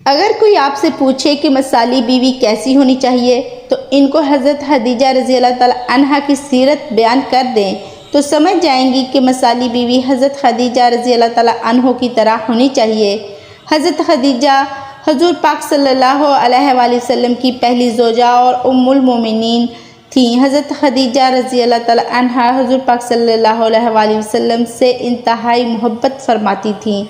اگر کوئی آپ سے پوچھے کہ مثالی بیوی کیسی ہونی چاہیے تو ان کو حضرت خدیجہ رضی اللہ تعالی عنہا کی سیرت بیان کر دیں تو سمجھ جائیں گی کہ مثالی بیوی حضرت خدیجہ رضی اللہ تعالی عنہ کی طرح ہونی چاہیے۔ حضرت خدیجہ حضور پاک صلی اللہ علیہ وآلہ وسلم کی پہلی زوجہ اور ام المومنین تھیں۔ حضرت خدیجہ رضی اللہ تعالی عنہا حضور پاک صلی اللہ علیہ وآلہ وسلم سے انتہائی محبت فرماتی تھیں۔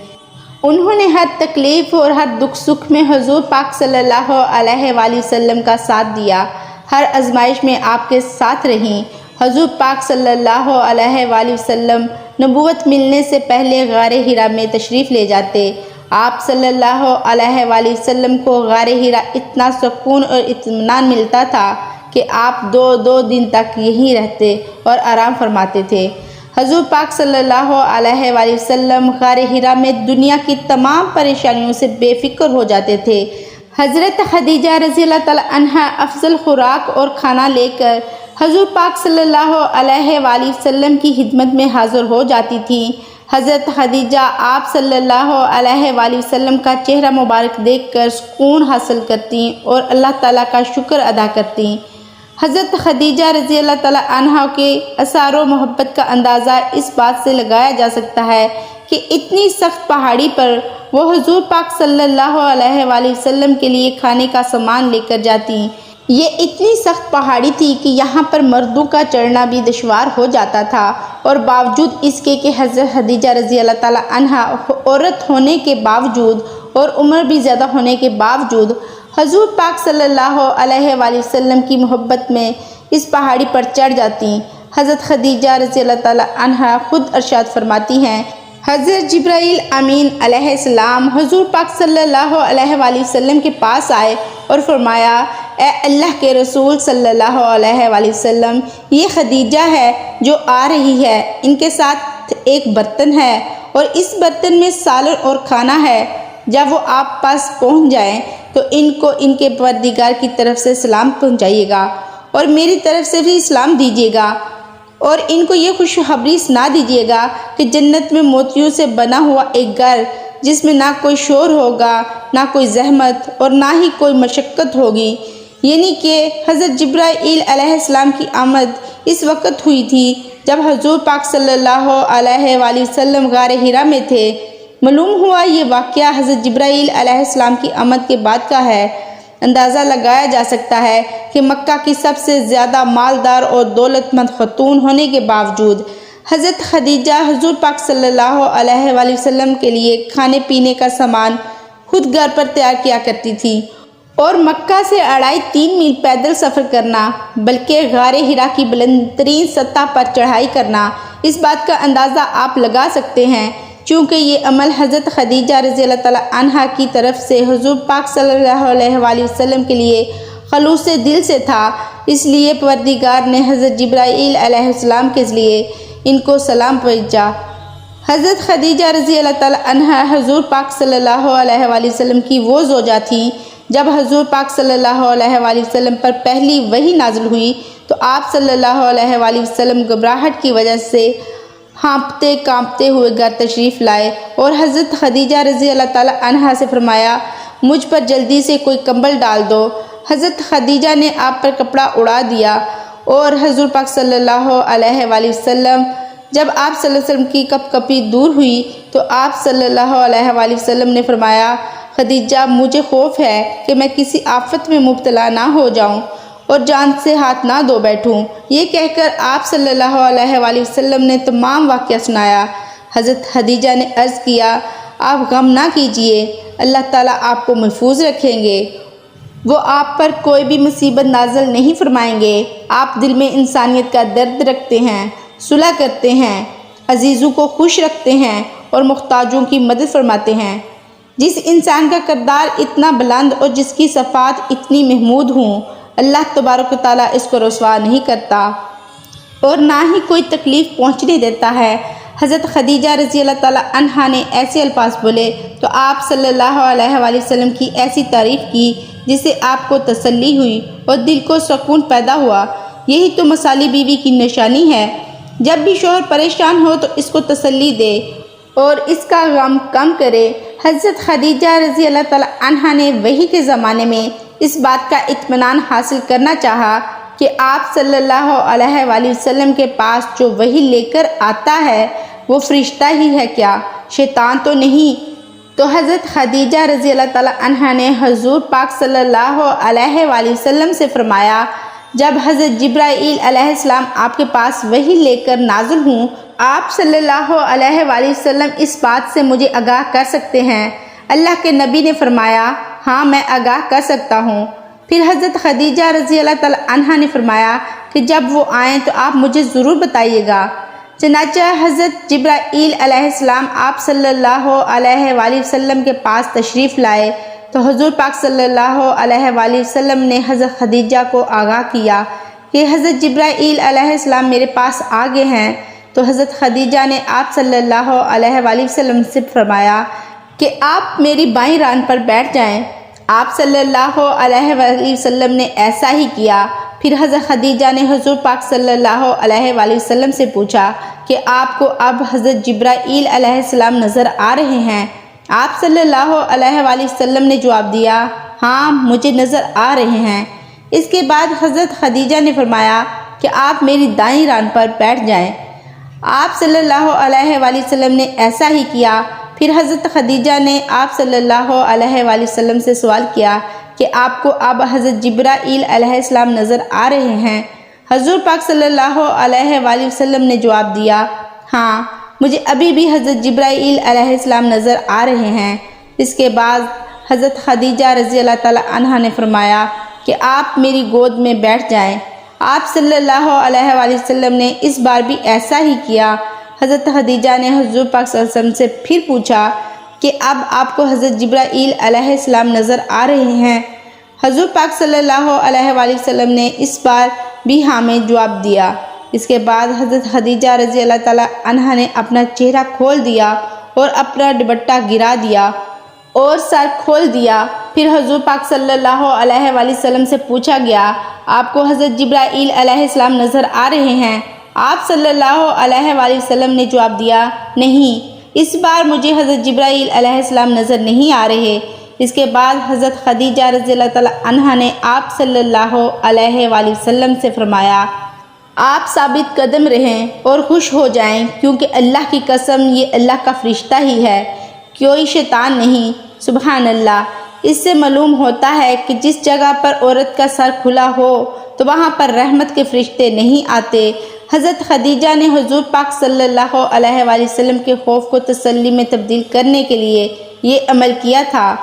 انہوں نے ہر تکلیف اور ہر دکھ سکھ میں حضور پاک صلی اللہ علیہ وآلہ وسلم کا ساتھ دیا، ہر آزمائش میں آپ کے ساتھ رہیں۔ حضور پاک صلی اللہ علیہ وآلہ وسلم نبوت ملنے سے پہلے غار حرا میں تشریف لے جاتے۔ آپ صلی اللہ علیہ وآلہ وسلم کو غار حرا اتنا سکون اور اطمینان ملتا تھا کہ آپ دو دن تک یہیں رہتے اور آرام فرماتے تھے۔ حضور پاک صلی اللہ علیہ وآلہ وسلم غار حرا میں دنیا کی تمام پریشانیوں سے بے فکر ہو جاتے تھے۔ حضرت خدیجہ رضی اللہ تعالی عنہا افضل خوراک اور کھانا لے کر حضور پاک صلی اللہ علیہ وآلہ وسلم کی خدمت میں حاضر ہو جاتی تھیں۔ حضرت خدیجہ آپ صلی اللہ علیہ وآلہ وسلم کا چہرہ مبارک دیکھ کر سکون حاصل کرتی اور اللہ تعالیٰ کا شکر ادا کرتی۔ حضرت خدیجہ رضی اللہ تعالیٰ عنہا کے اثار و محبت کا اندازہ اس بات سے لگایا جا سکتا ہے کہ اتنی سخت پہاڑی پر وہ حضور پاک صلی اللہ علیہ وآلہ وسلم کے لیے کھانے کا سامان لے کر جاتی۔ یہ اتنی سخت پہاڑی تھی کہ یہاں پر مردوں کا چڑھنا بھی دشوار ہو جاتا تھا، اور باوجود اس کے کہ حضرت خدیجہ رضی اللہ تعالیٰ عنہا عورت ہونے کے باوجود اور عمر بھی زیادہ ہونے کے باوجود حضور پاک صلی اللہ علیہ وآلہ وسلم کی محبت میں اس پہاڑی پر چڑھ جاتی۔ حضرت خدیجہ رضی اللہ تعالی عنہا خود ارشاد فرماتی ہیں، حضرت جبرائیل امین علیہ السلام حضور پاک صلی اللہ علیہ وآلہ وسلم کے پاس آئے اور فرمایا، اے اللہ کے رسول صلی اللہ علیہ وآلہ وسلم، یہ خدیجہ ہے جو آ رہی ہے، ان کے ساتھ ایک برتن ہے اور اس برتن میں سالن اور کھانا ہے۔ جب وہ آپ پاس پہنچ جائیں تو ان کو ان کے پروردگار کی طرف سے سلام پہنچائیے گا اور میری طرف سے بھی سلام دیجیے گا، اور ان کو یہ خوشخبری سنا دیجیے گا کہ جنت میں موتیوں سے بنا ہوا ایک گھر جس میں نہ کوئی شور ہوگا، نہ کوئی زحمت اور نہ ہی کوئی مشقت ہوگی، یعنی کہ حضرت جبرائیل علیہ السلام کی آمد اس وقت ہوئی تھی جب حضور پاک صلی اللہ علیہ وآلہ وسلم غار حرا میں تھے۔ معلوم ہوا یہ واقعہ حضرت جبرائیل علیہ السلام کی آمد کے بعد کا ہے۔ اندازہ لگایا جا سکتا ہے کہ مکہ کی سب سے زیادہ مالدار اور دولت مند خاتون ہونے کے باوجود حضرت خدیجہ حضور پاک صلی اللہ علیہ وآلہ وسلم کے لیے کھانے پینے کا سامان خود گھر پر تیار کیا کرتی تھی، اور مکہ سے 2.5-3 میل پیدل سفر کرنا، بلکہ غار حرا کی بلند ترین سطح پر چڑھائی کرنا، اس بات کا اندازہ آپ لگا سکتے ہیں۔ چونکہ یہ عمل حضرت خدیجہ رضی اللہ تعالی عنہا کی طرف سے حضور پاک صلی اللہ علیہ وآلہ وسلم کے لیے خلوص دل سے تھا، اس لیے پروردگار نے حضرت جبرائیل علیہ السلام کے ذریعے ان کو سلام بھیجا۔ حضرت خدیجہ رضی اللہ تعالی عنہا حضور پاک صلی اللہ علیہ وآلہ وسلم کی وہ زوجہ تھیں جب حضور پاک صلی اللہ علیہ وآلہ وسلم پر پہلی وحی نازل ہوئی تو آپ صلی اللہ علیہ وآلہ وسلم گھبراہٹ کی وجہ سے ہانپتے کانپتے ہوئے گھر تشریف لائے اور حضرت خدیجہ رضی اللہ تعالی عنہا سے فرمایا، مجھ پر جلدی سے کوئی کمبل ڈال دو۔ حضرت خدیجہ نے آپ پر کپڑا اڑا دیا، اور حضور پاک صلی اللہ علیہ وآلہ وسلم جب آپ صلی اللہ علیہ وسلم کی کپ کپی دور ہوئی تو آپ صلی اللہ علیہ وآلہ وسلم نے فرمایا، خدیجہ مجھے خوف ہے کہ میں کسی آفت میں مبتلا نہ ہو جاؤں اور جان سے ہاتھ نہ دھو بیٹھوں۔ یہ کہہ کر آپ صلی اللہ علیہ وآلہ وسلم نے تمام واقعہ سنایا۔ حضرت خدیجہ نے عرض کیا، آپ غم نہ کیجئے، اللہ تعالیٰ آپ کو محفوظ رکھیں گے، وہ آپ پر کوئی بھی مصیبت نازل نہیں فرمائیں گے۔ آپ دل میں انسانیت کا درد رکھتے ہیں، صلح کرتے ہیں، عزیزوں کو خوش رکھتے ہیں اور محتاجوں کی مدد فرماتے ہیں۔ جس انسان کا کردار اتنا بلند اور جس کی صفات اتنی محمود ہوں، اللہ تبارک و تعالیٰ اس کو رسوا نہیں کرتا اور نہ ہی کوئی تکلیف پہنچنے دیتا ہے۔ حضرت خدیجہ رضی اللہ تعالی عنہا نے ایسے الفاظ بولے تو آپ صلی اللہ علیہ وآلہ وسلم کی ایسی تعریف کی جس سے آپ کو تسلی ہوئی اور دل کو سکون پیدا ہوا۔ یہی تو مثالی بیوی کی نشانی ہے۔ جب بھی شوہر پریشان ہو تو اس کو تسلی دے اور اس کا غم کم کرے۔ حضرت خدیجہ رضی اللہ تعالی عنہا نے وحی کے زمانے میں اس بات کا اطمینان حاصل کرنا چاہا کہ آپ صلی اللہ علیہ وآلہ وسلم کے پاس جو وحی لے کر آتا ہے وہ فرشتہ ہی ہے کیا، شیطان تو نہیں؟ تو حضرت خدیجہ رضی اللہ تعالی عنہا نے حضور پاک صلی اللہ علیہ وآلہ وسلم سے فرمایا، جب حضرت جبرائیل علیہ السلام آپ کے پاس وحی لے کر نازل ہوں، آپ صلی اللہ علیہ وآلہ وسلم اس بات سے مجھے آگاہ کر سکتے ہیں؟ اللہ کے نبی نے فرمایا، ہاں میں آگاہ کر سکتا ہوں۔ پھر حضرت خدیجہ رضی اللہ تعالی عنہا نے فرمایا کہ جب وہ آئیں تو آپ مجھے ضرور بتائیے گا۔ چنانچہ حضرت جبرائیل علیہ السلام آپ صلی اللہ علیہ وآلہ وسلم کے پاس تشریف لائے تو حضور پاک صلی اللہ علیہ وآلہ وسلم نے حضرت خدیجہ کو آگاہ کیا کہ حضرت جبرائیل علیہ السلام میرے پاس آ گئے ہیں۔ تو حضرت خدیجہ نے آپ صلی اللہ علیہ وآلہ وسلم سے فرمایا کہ آپ میری بائیں ران پر بیٹھ جائیں۔ آپ صلی اللہ علیہ وآلہ وسلم نے ایسا ہی کیا۔ پھر حضرت خدیجہ نے حضور پاک صلی اللہ علیہ وآلہ وسلم سے پوچھا کہ آپ کو اب حضرت جبرائیل علیہ السلام نظر آ رہے ہیں؟ آپ صلی اللہ علیہ وآلہ وسلم نے جواب دیا، ہاں مجھے نظر آ رہے ہیں۔ اس کے بعد حضرت خدیجہ نے فرمایا کہ آپ میری دائیں ران پر بیٹھ جائیں۔ آپ صلی اللہ علیہ وآلہ وسلم نے ایسا ہی کیا۔ پھر حضرت خدیجہ نے آپ صلی اللہ علیہ وآلہ وسلم سے سوال کیا کہ آپ کو اب حضرت جبرائیل علیہ السلام نظر آ رہے ہیں؟ حضور پاک صلی اللہ علیہ وآلہ وسلم نے جواب دیا، ہاں مجھے ابھی بھی حضرت جبرائیل علیہ السلام نظر آ رہے ہیں۔ اس کے بعد حضرت خدیجہ رضی اللہ تعالی عنہا نے فرمایا کہ آپ میری گود میں بیٹھ جائیں۔ آپ صلی اللہ علیہ وآلہ وسلم نے اس بار بھی ایسا ہی کیا۔ حضرت خدیجہ نے حضور پاک صلی اللہ علیہ وسلم سے پھر پوچھا کہ اب آپ کو حضرت جبرائیل علیہ السلام نظر آ رہے ہیں؟ حضور پاک صلی اللہ علیہ وآلہ وسلم نے اس بار بھی ہاں میں جواب دیا۔ اس کے بعد حضرت خدیجہ رضی اللہ تعالی عنہا نے اپنا چہرہ کھول دیا اور اپنا دوپٹہ گرا دیا اور سر کھول دیا۔ پھر حضور پاک صلی اللہ علیہ وآلہ وسلم سے پوچھا گیا، آپ کو حضرت جبرائیل علیہ السلام نظر آ رہے ہیں؟ آپ صلی اللہ علیہ وآلہ وسلم نے جواب دیا، نہیں، اس بار مجھے حضرت جبرائیل علیہ السلام نظر نہیں آ رہے۔ اس کے بعد حضرت خدیجہ رضی اللہ تعالی عنہا نے آپ صلی اللہ علیہ وآلہ وسلم سے فرمایا، آپ ثابت قدم رہیں اور خوش ہو جائیں، کیونکہ اللہ کی قسم یہ اللہ کا فرشتہ ہی ہے، کوئی شیطان نہیں۔ سبحان اللہ۔ اس سے معلوم ہوتا ہے کہ جس جگہ پر عورت کا سر کھلا ہو تو وہاں پر رحمت کے فرشتے نہیں آتے۔ حضرت خدیجہ نے حضور پاک صلی اللہ علیہ وآلہ وسلم کے خوف کو تسلی میں تبدیل کرنے کے لیے یہ عمل کیا تھا۔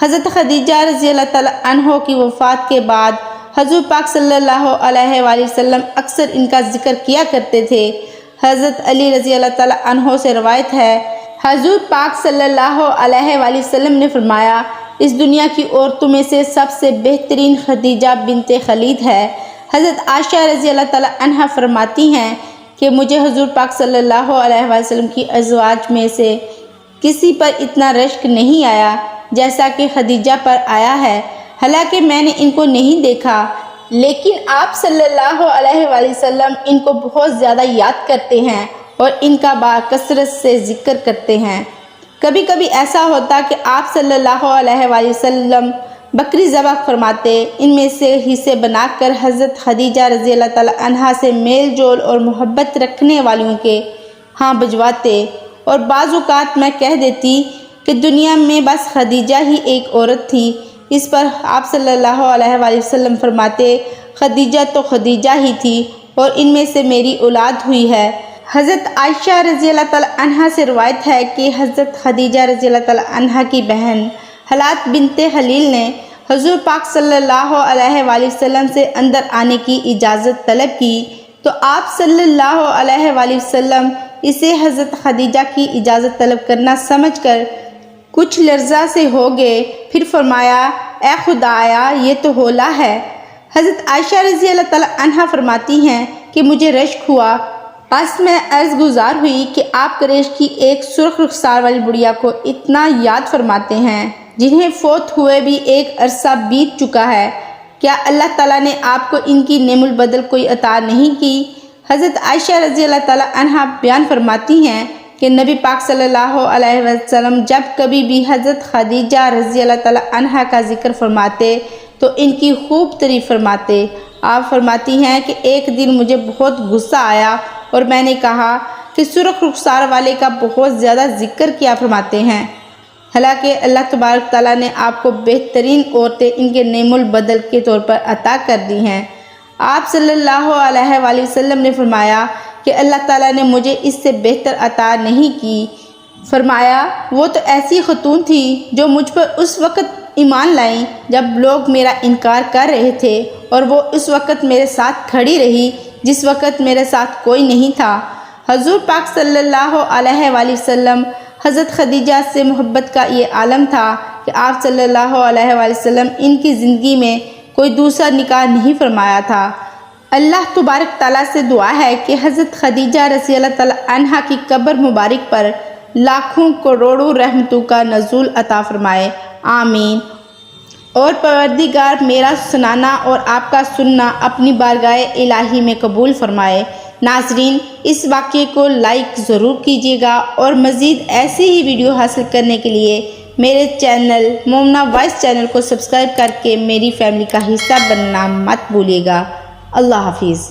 حضرت خدیجہ رضی اللہ تعالی عنہ کی وفات کے بعد حضور پاک صلی اللہ علیہ وآلہ وسلم اکثر ان کا ذکر کیا کرتے تھے۔ حضرت علی رضی اللہ تعالی عنہ سے روایت ہے، حضور پاک صلی اللہ علیہ وآلہ وسلم نے فرمایا، اس دنیا کی عورتوں میں سے سب سے بہترین خدیجہ بنت خولید ہے۔ حضرت عائشہ رضی اللہ تعالی عنہا فرماتی ہیں کہ مجھے حضور پاک صلی اللہ علیہ وآلہ وسلم کی ازواج میں سے کسی پر اتنا رشک نہیں آیا جیسا کہ خدیجہ پر آیا ہے، حالانکہ میں نے ان کو نہیں دیکھا، لیکن آپ صلی اللہ علیہ وآلہ وسلم ان کو بہت زیادہ یاد کرتے ہیں اور ان کا بکثرت سے ذکر کرتے ہیں۔ کبھی کبھی ایسا ہوتا کہ آپ صلی اللہ علیہ وآلہ وسلم بکری ذبح فرماتے، ان میں سے حصے بنا کر حضرت خدیجہ رضی اللہ تعالی عنہا سے میل جول اور محبت رکھنے والیوں کے ہاں بھجواتے، اور بعض اوقات میں کہہ دیتی کہ دنیا میں بس خدیجہ ہی ایک عورت تھی۔ اس پر آپ صلی اللہ علیہ وآلہ وسلم فرماتے، خدیجہ تو خدیجہ ہی تھی اور ان میں سے میری اولاد ہوئی ہے۔ حضرت عائشہ رضی اللہ تعالی عنہا سے روایت ہے کہ حضرت خدیجہ رضی اللہ تعالی عنہا کی بہن حلات بنت خلیل نے حضور پاک صلی اللہ علیہ وآلہ وسلم سے اندر آنے کی اجازت طلب کی تو آپ صلی اللہ علیہ وآلہ وسلم اسے حضرت خدیجہ کی اجازت طلب کرنا سمجھ کر کچھ لرزہ سے ہو گئے، پھر فرمایا، اے خدایا یہ تو ہولا ہے۔ حضرت عائشہ رضی اللہ تعالی عنہا فرماتی ہیں کہ مجھے رشک ہوا، بس میں عرض گزار ہوئی کہ آپ قریش کی ایک سرخ رخسار والی بڑھیا کو اتنا یاد فرماتے ہیں جنہیں فوت ہوئے بھی ایک عرصہ بیت چکا ہے، کیا اللہ تعالیٰ نے آپ کو ان کی نعم البدل کوئی عطا نہیں کی؟ حضرت عائشہ رضی اللہ تعالی عنہا بیان فرماتی ہیں کہ نبی پاک صلی اللہ علیہ وسلم جب کبھی بھی حضرت خدیجہ رضی اللہ تعالی عنہا کا ذکر فرماتے تو ان کی خوب تعریف فرماتے۔ آپ فرماتی ہیں کہ ایک دن مجھے بہت غصہ آیا اور میں نے کہا کہ سرخ رخسار والے کا بہت زیادہ ذکر کیا فرماتے ہیں، حالانکہ اللہ تبارک تعالیٰ نے آپ کو بہترین عورتیں ان کے نعم البدل کے طور پر عطا کر دی ہیں۔ آپ صلی اللہ علیہ وآلہ وسلم نے فرمایا کہ اللہ تعالیٰ نے مجھے اس سے بہتر عطا نہیں کی۔ فرمایا وہ تو ایسی خاتون تھی جو مجھ پر اس وقت ایمان لائیں جب لوگ میرا انکار کر رہے تھے، اور وہ اس وقت میرے ساتھ کھڑی رہی جس وقت میرے ساتھ کوئی نہیں تھا۔ حضور پاک صلی اللہ علیہ وآلہ وسلم حضرت خدیجہ سے محبت کا یہ عالم تھا کہ آپ صلی اللہ علیہ وآلہ وسلم ان کی زندگی میں کوئی دوسرا نکاح نہیں فرمایا تھا۔ اللہ تبارک تعالیٰ سے دعا ہے کہ حضرت خدیجہ رضی اللہ تعالیٰ عنہا کی قبر مبارک پر لاکھوں کروڑوں رحمتوں کا نزول عطا فرمائے، آمین۔ اور پروردگار میرا سنانا اور آپ کا سننا اپنی بارگاہ الہی میں قبول فرمائے۔ ناظرین، اس واقعے کو لائک ضرور کیجیے گا اور مزید ایسی ہی ویڈیو حاصل کرنے کے لیے میرے چینل مومنہ وائس چینل کو سبسکرائب کر کے میری فیملی کا حصہ بننا مت بھولیے گا۔ اللہ حافظ۔